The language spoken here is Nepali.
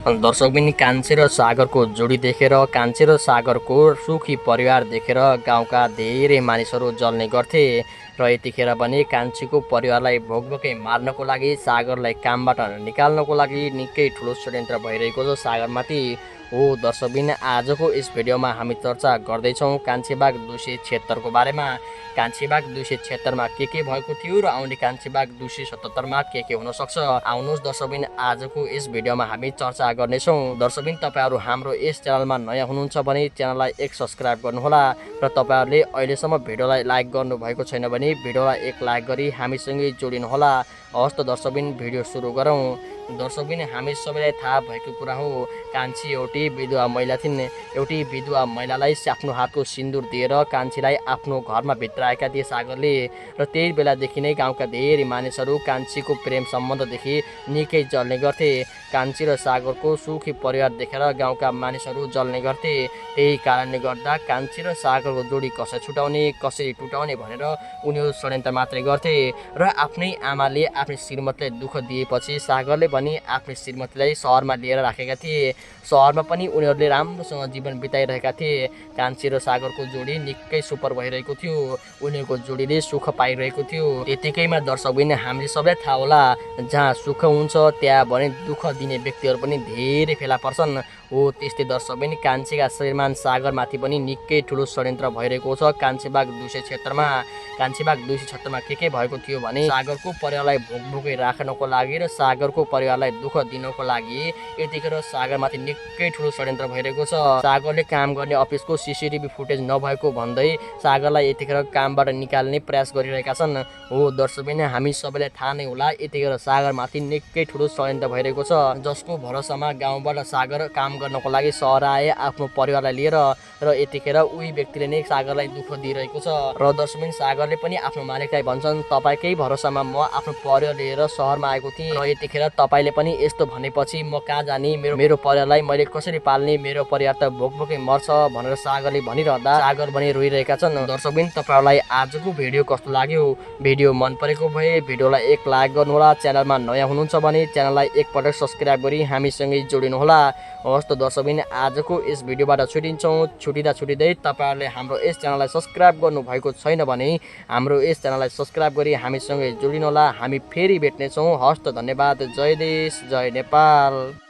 दर्शकबिनी कान्छे र सागरको जोडी देखेर कान्छे र सागरको सुखी परिवार देखेर गाउँका धेरै मानिसहरू जल्ने गर्थे र यतिखेर पनि कान्छीको परिवारलाई भोकभोकै मार्नको लागि सागरलाई कामबाट निकाल्नको लागि निकै ठुलो षड्यन्त्र भइरहेको छ सागरमाथि। हो दर्शकबिन आजको यस भिडियोमा हामी चर्चा गर्दैछौँ कान्छीबाग 276 को बारेमा। कान्छीबाग 276 मा के भएको थियो र आउने कान्छीबाग 277 मा के हुन सक्छ, आउनुहोस् दर्शकबिन आजको यस भिडियोमा हामी चर्चा गर्नेछौँ। दर्शकबिन तपाईहरु हाम्रो यस च्यानलमा नयाँ हुनुहुन्छ भने च्यानललाई एक सब्स्क्राइब गर्नुहोला र तपाईहरुले अहिलेसम्म भिडियोलाई लाइक गर्नु भएको छैन भने भिडियोलाई एक लाइक गरी हामीसँगै जोडिनुहोला। हवस् त दर्शकबिन भिडियो सुरु गरौँ। दर्शकबिन हामी सबैलाई थाहा भएको कुरा हो, कान्छी एउटी विधवा महिला थिइन्। एउटी विधवा महिलालाई आफ्नो हातको सिन्दुर दिएर कान्छीलाई आफ्नो घरमा भित्राएका थिए सागरले र त्यही बेलादेखि नै गाउँका धेरै मानिसहरू कान्छीको प्रेम सम्बन्धदेखि निकै जल्ने गर्थे। कान्छी र सागरको सुखी परिवार देखेर गाउँका मानिसहरू जल्ने गर्थे। त्यही कारणले गर्दा कान्छी र सागरको जोडी कसरी छुटाउने कसरी टुटाउने भनेर उनीहरू षड्यन्त्र मात्रै गर्थे र आफ्नै आमाले आफ्नै श्रीमतीलाई दुःख दिएपछि सागरले पनि आफ्नै श्रीमतीलाई सहरमा लिएर राखेका थिए। सहरमा पनि उनीहरूले राम्रोसँग जीवन बिताइरहेका थिए। कान्छी र सागरको जोडी निकै सुपर भइरहेको थियो, उनीहरूको जोडीले सुख पाइरहेको थियो। त्यतिकैमा दर्शकबिन हामीले सबैलाई थाहा होला, जहाँ सुख हुन्छ त्यहाँ भने दुःख दिने व्यक्तिहरू पनि धेरै फेला पर्छन्। हो त्यस्तै दर्शकबिन कान्छीका श्रीमान सागरमाथि पनि निकै ठुलो षड्यन्त्र भइरहेको छ कान्छीबाग 276 मा। कान्छीबाग 276 मा के भएको थियो भने सागरको परिवारलाई भोकभोकै राख्नको लागि र सागरको परिवारलाई दुःख दिनको लागि यतिखेर सागरमाथि निकै ठुलो षड्यन्त्र भइरहेको छ। सागरले काम गर्ने अफिसको सीसीटीभी फुटेज नभएको भन्दै सागरलाई यतिखेर कामबाट निकाल्ने प्रयास गरिरहेका छन्। हो दर्शकबिन हामी सबैलाई थाहा नै होला, यतिखेर सागरमाथि निकै ठुलो षड्यन्त्र भइरहेको छ, जसको भरोसामा गाउँबाट सागर काम गर्नको लागि सहर आए आफ्नो परिवारलाई लिएर र यतिखेर उही व्यक्तिले नै सागरलाई दुःख दिइरहेको छ। र दर्शकबिन सागरले पनि आफ्नो मालिकलाई भन्छन्, तपाईकै भरोसामा म आफ्नो परिवार लिएर सहरमा आएको थिएँ र यतिखेर तपाईले पनि यस्तो भनेपछि म कहाँ जाने, मेरो परिवारलाई मैले कसरी पाल्ने, मेरो परिवार त भोकभोकै मर्छ भनेर सागरले भनिरहँदा सागर पनि रोइरहेका छन्। दर्शकबिन तपाईहरुलाई आजको भिडियो कस्तो लाग्यो? भिडियो मन परेको भए भिडियोलाई एक लाइक गर्नुहोला, च्यानलमा नयाँ हुनुहुन्छ भने च्यानललाई एकपटक सब्स्क्राइब गरी हामीसँगै जोडिनुहोला। हवस् त दर्शकबिन आजको यस भिडियोबाट छुटिन्छौँ। छुटिँदै तपाईहरुले हाम्रो यस च्यानललाई सब्स्क्राइब गर्नु भएको छैन भने हाम्रो यस च्यानललाई सब्स्क्राइब गरी हामीसँगै जोडिनुहोला। हामी फेरि भेट्नेछौँ। हवस् त धन्यवाद। जय देश जय नेपाल।